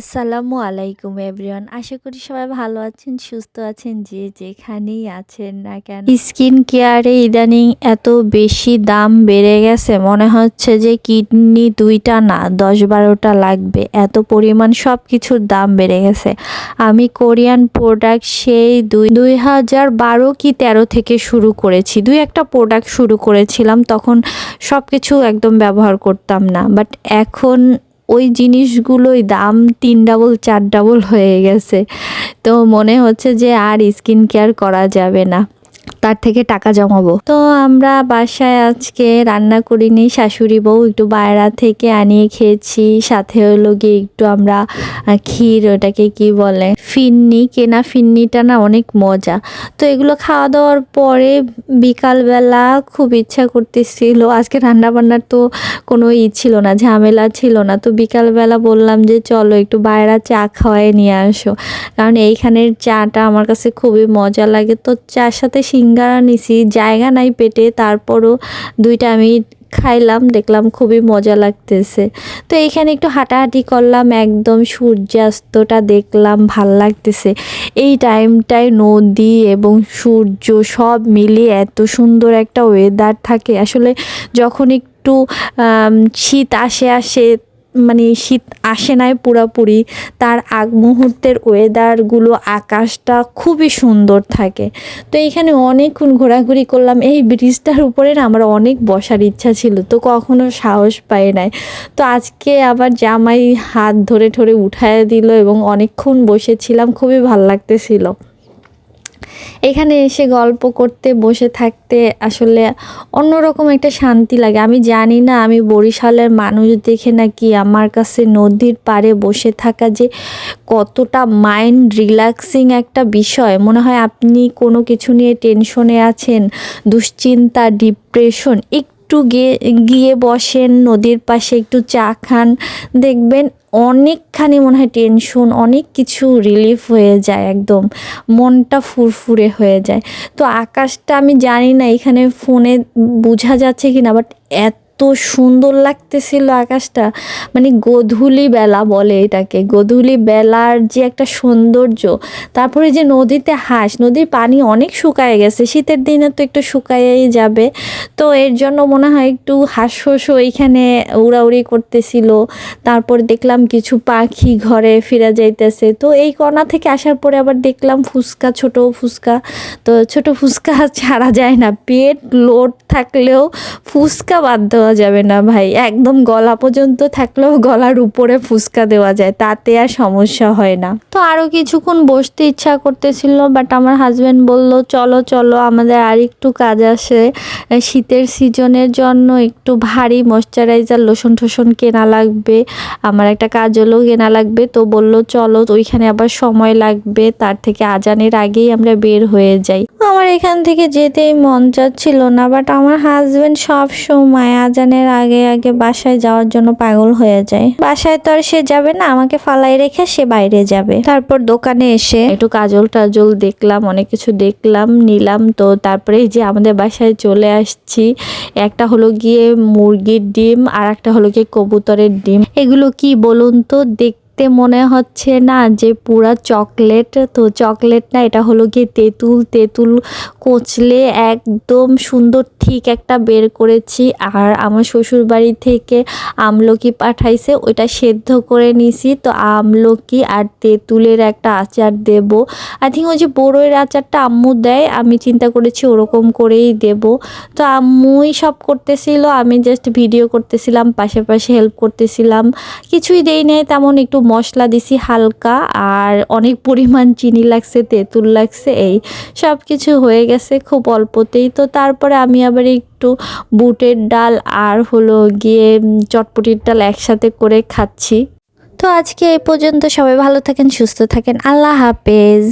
আসসালামু আলাইকুম এভরিওয়ান। আশা করি সবাই ভালো আছেন, সুস্থ আছেন, যে যেখানেই আছেন না কেন। স্কিন কেয়ারে ইদানিং এত বেশি দাম বেড়ে গেছে, মনে হচ্ছে যে কিডনি 2টা না 10-12টা লাগবে, এত পরিমাণ সব কিছুর দাম বেড়ে গেছে। আমি কোরিয়ান প্রোডাক্ট সেই 2012 কি 13 থেকে শুরু করেছি, একটা প্রোডাক্ট শুরু করেছিলাম, তখন সব কিছু একদম ব্যবহার করতাম না, বাট এখন ওই জিনিসগুলোই দাম 3 ডাবল 4 ডাবল হয়ে গেছে। তো মনে হচ্ছে যে আর স্কিন কেয়ার করা যাবে না, তার থেকে টাকা জমাবো। তো আমরা বাসায় আজকে রান্না করিনি, শাশুড়ি বউ একটু বাইরে থেকে আনিয়ে খেয়েছি, সাথে হলো গিয়ে একটু আমরা ক্ষীর, ওটাকে কি বলে, ফিন্নি, কেনা ফিন্নিটা না অনেক মজা। তো এগুলো খাওয়া দাওয়ার পরে বিকালবেলা খুব ইচ্ছা করতেছিল, আজকে রান্না বান্নার তো কোনো ছিল না, ঝামেলা ছিল না। তো বিকালবেলা বললাম যে চলো একটু বাইরে চা খাওয়াই নিয়ে আসো, কারণ এইখানের চাটা আমার কাছে খুবই মজা লাগে। তো চার সাথে সিঙ্গারা নিছি, জায়গা নাই পেটে, তারপরও 2টা আমি খাইলাম, দেখলাম খুবই মজা লাগতেছে। তো এইখানে একটু হাঁটাহাঁটি করলাম, একদম সূর্যাস্তটা দেখলাম, ভাল লাগতেছে। এই টাইমটায় নদী এবং সূর্য সব মিলিয়ে এত সুন্দর একটা ওয়েদার থাকে। আসলে যখন একটু শীত আসে মানে শীত আসে নাই পুরাপুরি, তার আগ মুহূর্তের ওয়েদারগুলো, আকাশটা খুবই সুন্দর থাকে। তো এইখানে অনেকক্ষণ ঘোরাঘুরি করলাম, এই ব্রিজটার উপরে না আমার অনেক বসার ইচ্ছা ছিল, তো কখনো সাহস পাই নাই। তো আজকে আবার জামাই হাত ধরে ধরে উঠায় দিল এবং অনেকক্ষণ বসেছিলাম, খুবই ভাল লাগতেছিল। এখানে এসে গল্প করতে বসে থাকতে আসলে অন্যরকম একটা শান্তি লাগে। আমি জানি না, আমি বরিশালের মানুষ দেখে নাকি আমার কাছে নদীর পাড়ে বসে থাকা যে কতটা মাইন্ড রিল্যাক্সিং একটা বিষয়। মনে হয় আপনি কোনো কিছু নিয়ে টেনশনে আছেন, দুশ্চিন্তা, ডিপ্রেশন, একটু গিয়ে বসেন নদীর পাশে, একটু চা খান, দেখবেন অনেকখানি মনে হয় টেনশন অনেক কিছু রিলিফ হয়ে যায়, একদম মনটা ফুরফুরে হয়ে যায়। তো আকাশটা আমি জানি না এখানে ফোনে বোঝা যাচ্ছে কিনা, বাট এত সুন্দর লাগতেছিল আকাশটা, মানে গোধূলি বেলা বলে এটাকে, গোধূলি বেলার যে একটা সৌন্দর্য। তারপরে যে নদীতে হাঁস, নদীর পানি অনেক শুকায় গেছে, শীতের দিনে তো একটু শুকায়েই যাবে, তো এর জন্য মনে হয় একটু হাঁস এইখানে উড়াউড়ি করতেছিল। তারপর দেখলাম কিছু পাখি ঘরে ফিরে যাইতেছে। তো এই কোণা থেকে আসার পরে আবার দেখলাম ফুচকা, ছোট ফুচকা। তো ছোট ফুচকা ছাড়া যায় না, পেট লোড থাকলেও ফুচকা বাদ দেওয়া যাবে না ভাই, একদম গলা পর্যন্ত থাকলেও গলার উপরে ফুচকা দেওয়া যায়, তাতে আর সমস্যা হয় না। তো আরও কিছুক্ষণ বসতে ইচ্ছা করতেছিল, বাট আমার হাজব্যান্ড বলল চলো চলো, আমাদের আর একটু কাজ আছে, শীতের সিজনের জন্য একটু ভারী ময়শ্চারাইজার লোশন টোশন কেনা লাগবে, আমার একটা কাজলও কেনা লাগবে। তো বললো চলো, তো ওইখানে আবার সময় লাগবে, তার থেকে আজানের আগেই আমরা বের হয়ে যাই। আমার এখান থেকে যেতেই মন চাচ্ছিল না, বাট আমার হাজবেন্ড সব সময় আজানের আগে আগে বাসায় যাওয়ার জন্য পাগল হয়ে যায়। বাসায় তো আর সে যাবে না, আমাকে ফালাই রেখে সে বাইরে যাবে। তারপর দোকানে এসে একটু কাজল টাজল দেখলাম, অনেক কিছু দেখলাম, নিলাম। তো তারপরে যে আমাদের বাসায় চলে আসছি, একটা হলো গিয়ে মুরগির ডিম আর একটা হলো গিয়ে কবুতরের ডিম। এগুলো কি বলুন তো, দেখতে মনে হচ্ছে না যে পুরা চকলেট, তো চকলেট না, এটা হলো গিয়ে তেঁতুল, তেঁতুল কচলে একদম সুন্দর ঠিক একটা বের করেছি। আর আমার শ্বশুর বাড়ি থেকে আমলকি পাঠাইছে, ওইটা সেদ্ধ করে নিছি। তো আমলকি আর তেঁতুলের একটা আচার দেব, আই থিঙ্ক ওই যে বড়ইয়ের আচারটা আম্মু দেয়, আমি চিন্তা করেছি ওরকম করেই দেব। তো আম্মুই সব করতেছিল, আমি জাস্ট ভিডিও করতেছিলাম, পাশে পাশে হেল্প করতেছিলাম, কিছুই দেই নাই তেমন, একটু মশলা দিছি হালকা, আর অনেক পরিমাণ চিনি লাগছে, তেঁতুল লাগছে, এই সব কিছু হয়ে গেছে খুব অল্পতেই। তো তারপরে আমি আবার একটু বুটের ডাল আর হলো গিয়ে চটপটির ডাল একসাথে করে খাচ্ছি। তো আজকে এই পর্যন্ত, সবাই ভালো থাকেন, সুস্থ থাকেন, আল্লাহ হাফেজ।